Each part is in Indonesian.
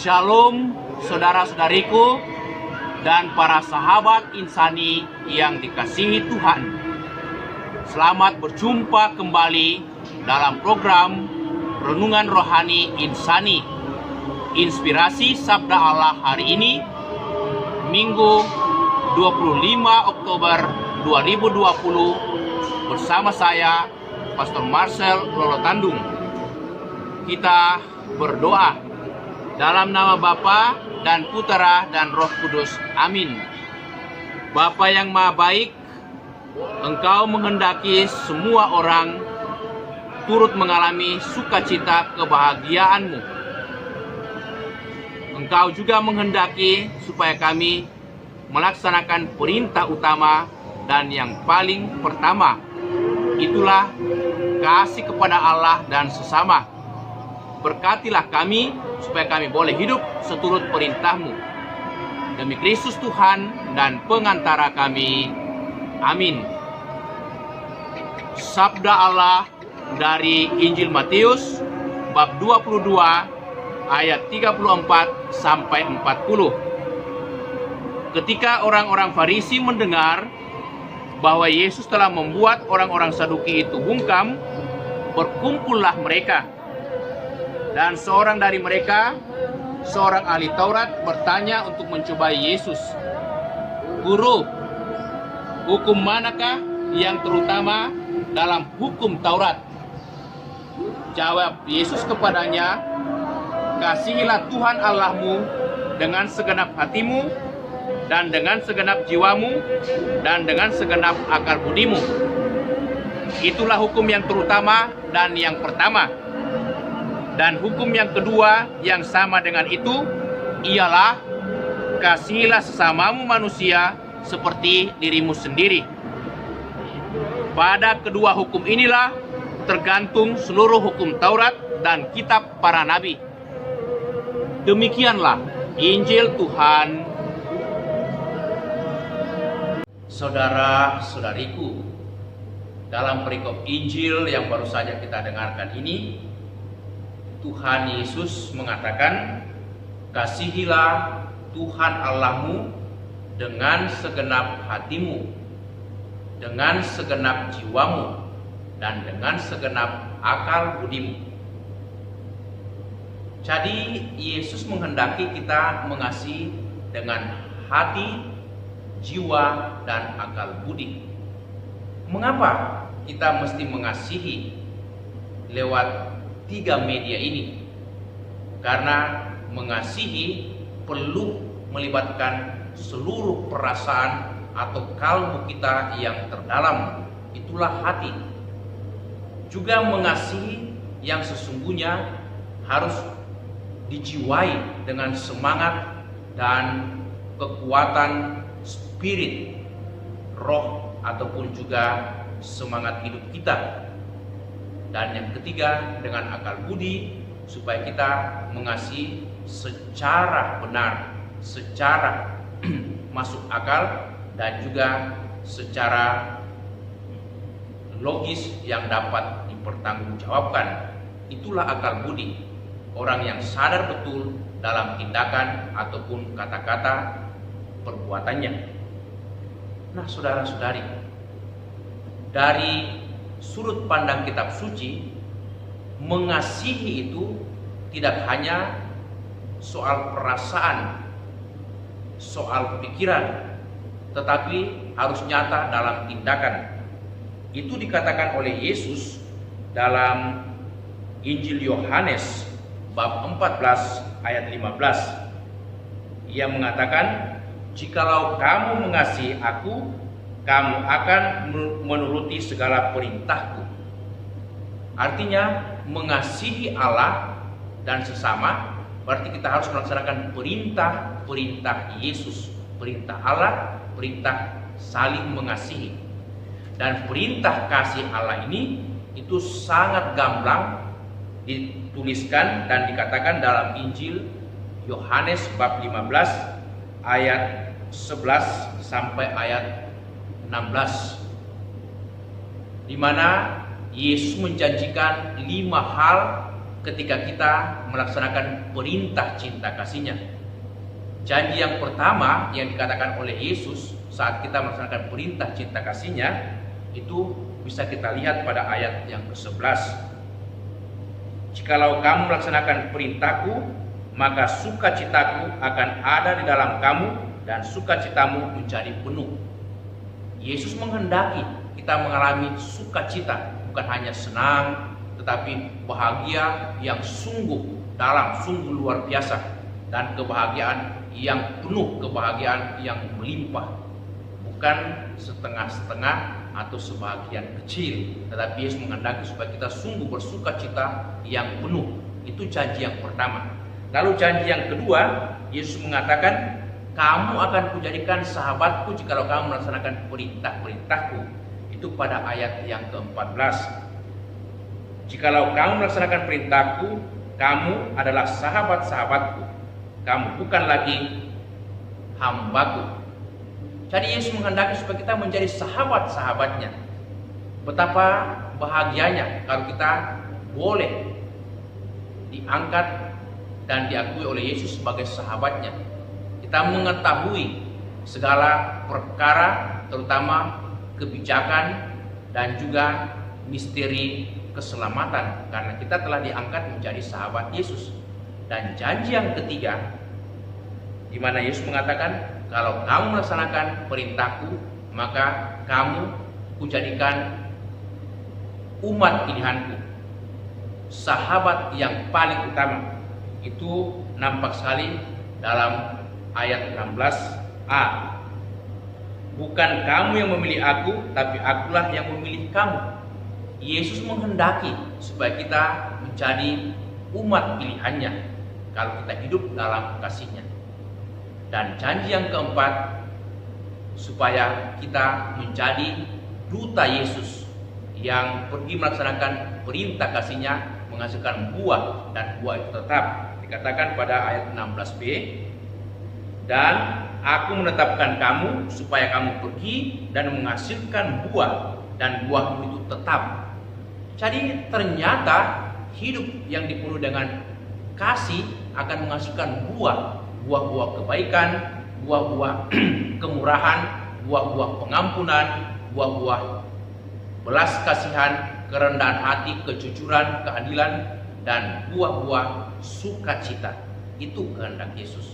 Shalom saudara-saudariku dan para sahabat insani yang dikasihi Tuhan. Selamat berjumpa kembali dalam program Renungan Rohani Insani, Inspirasi Sabda Allah hari ini, Minggu 25 Oktober 2020 bersama saya, Pastor Marcel Lolotandung. Kita berdoa dalam nama Bapa dan Putera dan Roh Kudus. Amin. Bapa yang Maha Baik, Engkau menghendaki semua orang turut mengalami sukacita kebahagiaan-Mu. Engkau juga menghendaki supaya kami melaksanakan perintah utama dan yang paling pertama, itulah kasih kepada Allah dan sesama. Berkatilah kami supaya kami boleh hidup seturut perintah-Mu. Demi Kristus Tuhan dan pengantara kami. Amin. Sabda Allah dari Injil Matius bab 22 ayat 34 sampai 40. Ketika orang-orang Farisi mendengar bahwa Yesus telah membuat orang-orang Saduki itu bungkam, berkumpullah mereka. Dan seorang dari mereka, seorang ahli Taurat, bertanya untuk mencobai Yesus, "Guru, hukum manakah yang terutama dalam hukum Taurat?" Jawab Yesus kepadanya, "Kasihilah Tuhan Allahmu dengan segenap hatimu, dan dengan segenap jiwamu, dan dengan segenap akal budimu. Itulah hukum yang terutama dan yang pertama. Dan hukum yang kedua yang sama dengan itu ialah, kasihilah sesamamu manusia seperti dirimu sendiri. Pada kedua hukum inilah tergantung seluruh hukum Taurat dan kitab para nabi." Demikianlah Injil Tuhan. Saudara-saudariku, dalam perikop Injil yang baru saja kita dengarkan ini, Tuhan Yesus mengatakan, "Kasihilah Tuhan Allahmu dengan segenap hatimu, dengan segenap jiwamu, dan dengan segenap akal budimu." Jadi Yesus menghendaki kita mengasihi dengan hati, jiwa, dan akal budi. Mengapa kita mesti mengasihi lewat 3 media ini? Karena mengasihi perlu melibatkan seluruh perasaan atau kalbu kita yang terdalam, itulah hati. Juga mengasihi yang sesungguhnya harus dijiwai dengan semangat dan kekuatan spirit, roh, ataupun juga semangat hidup kita. Dan yang ketiga, dengan akal budi, supaya kita mengasihi secara benar, secara masuk akal, dan juga secara logis yang dapat dipertanggungjawabkan. Itulah akal budi, orang yang sadar betul dalam tindakan ataupun kata-kata perbuatannya. Nah, saudara-saudari, dari sudut pandang kitab suci, mengasihi itu tidak hanya soal perasaan, soal pikiran, tetapi harus nyata dalam tindakan. Itu dikatakan oleh Yesus dalam Injil Yohanes bab 14 ayat 15. Ia mengatakan, "Jikalau kamu mengasihi aku, kamu akan menuruti segala perintahku." Artinya mengasihi Allah dan sesama berarti kita harus melaksanakan perintah Yesus, perintah Allah, perintah saling mengasihi. Dan perintah kasih Allah ini itu sangat gamblang dituliskan dan dikatakan dalam Injil Yohanes bab 15 ayat 11 sampai ayat 16, di mana Yesus menjanjikan 5 hal ketika kita melaksanakan perintah cinta kasih-Nya. Janji yang pertama yang dikatakan oleh Yesus saat kita melaksanakan perintah cinta kasih-Nya itu bisa kita lihat pada ayat yang ke-11. Jikalau kamu melaksanakan perintahku, maka sukacitaku akan ada di dalam kamu dan sukacitamu menjadi penuh. Yesus menghendaki kita mengalami sukacita, bukan hanya senang, tetapi bahagia yang sungguh dalam, sungguh luar biasa, dan kebahagiaan yang penuh, kebahagiaan yang melimpah, bukan setengah-setengah atau sebagian kecil, tetapi Yesus menghendaki supaya kita sungguh bersukacita yang penuh. Itu janji yang pertama. Lalu janji yang kedua, Yesus mengatakan, kamu akan kujadikan sahabatku jikalau kamu melaksanakan perintah-perintahku. Itu pada ayat yang ke-14. Jikalau kamu melaksanakan perintahku, kamu adalah sahabat-sahabatku. Kamu bukan lagi hambaku. Jadi Yesus menghendaki supaya kita menjadi sahabat-sahabatnya. Betapa bahagianya kalau kita boleh diangkat dan diakui oleh Yesus sebagai sahabatnya. Kita mengetahui segala perkara, terutama kebijakan dan juga misteri keselamatan, karena kita telah diangkat menjadi sahabat Yesus. Dan janji yang ketiga, di mana Yesus mengatakan, kalau kamu melaksanakan perintahku, maka kamu kujadikan umat pilihanku, sahabat yang paling utama. Itu nampak sekali dalam ayat 16a. Bukan kamu yang memilih aku, tapi akulah yang memilih kamu. Yesus menghendaki supaya kita menjadi umat pilihannya kalau kita hidup dalam kasih-Nya. Dan janji yang keempat, supaya kita menjadi duta Yesus yang pergi melaksanakan perintah kasih-Nya, menghasilkan buah, dan buah itu tetap. Dikatakan pada ayat 16b, dan aku menetapkan kamu supaya kamu pergi dan menghasilkan buah, dan buahmu itu tetap. Jadi ternyata hidup yang dipenuhi dengan kasih akan menghasilkan buah-buah kebaikan, buah-buah kemurahan, buah-buah pengampunan, buah-buah belas kasihan, kerendahan hati, kejujuran, keadilan, dan buah-buah sukacita. Itu kehendak Yesus.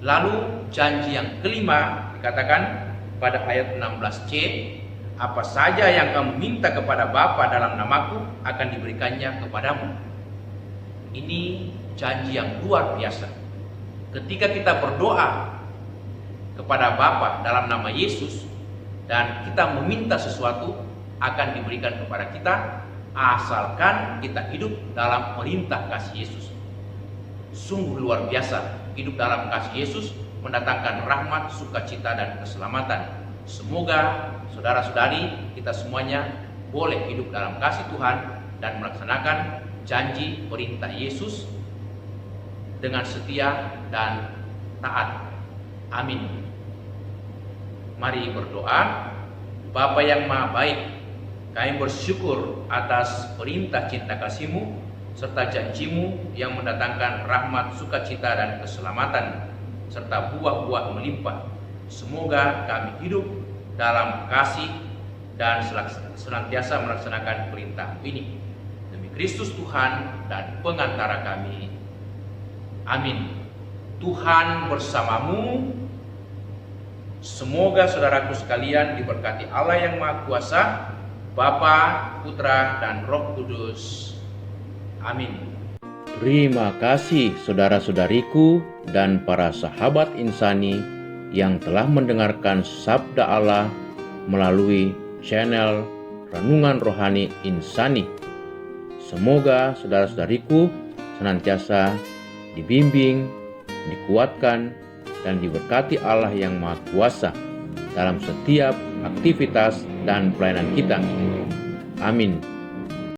Lalu janji yang kelima dikatakan pada ayat 16c, apa saja yang kamu minta kepada Bapa dalam namaku akan diberikannya kepadamu. Ini janji yang luar biasa. Ketika kita berdoa kepada Bapa dalam nama Yesus dan kita meminta sesuatu, akan diberikan kepada kita, asalkan kita hidup dalam perintah kasih Yesus. Sungguh luar biasa. Hidup dalam kasih Yesus mendatangkan rahmat, sukacita, dan keselamatan. Semoga saudara-saudari kita semuanya boleh hidup dalam kasih Tuhan dan melaksanakan janji perintah Yesus dengan setia dan taat. Amin. Mari berdoa. Bapa yang Maha Baik, kami bersyukur atas perintah cinta kasih-Mu serta janji-Mu yang mendatangkan rahmat, sukacita, dan keselamatan serta buah-buah melimpah. Semoga kami hidup dalam kasih dan senantiasa melaksanakan perintah ini. Demi Kristus Tuhan dan pengantara kami. Amin. Tuhan bersamamu. Semoga saudaraku sekalian diberkati Allah yang Maha Kuasa, Bapa, Putra, dan Roh Kudus. Amin. Terima kasih saudara-saudariku dan para sahabat insani yang telah mendengarkan sabda Allah melalui channel Renungan Rohani Insani. Semoga saudara-saudariku senantiasa dibimbing, dikuatkan, dan diberkati Allah yang Maha Kuasa dalam setiap aktivitas dan pelayanan kita. Amin.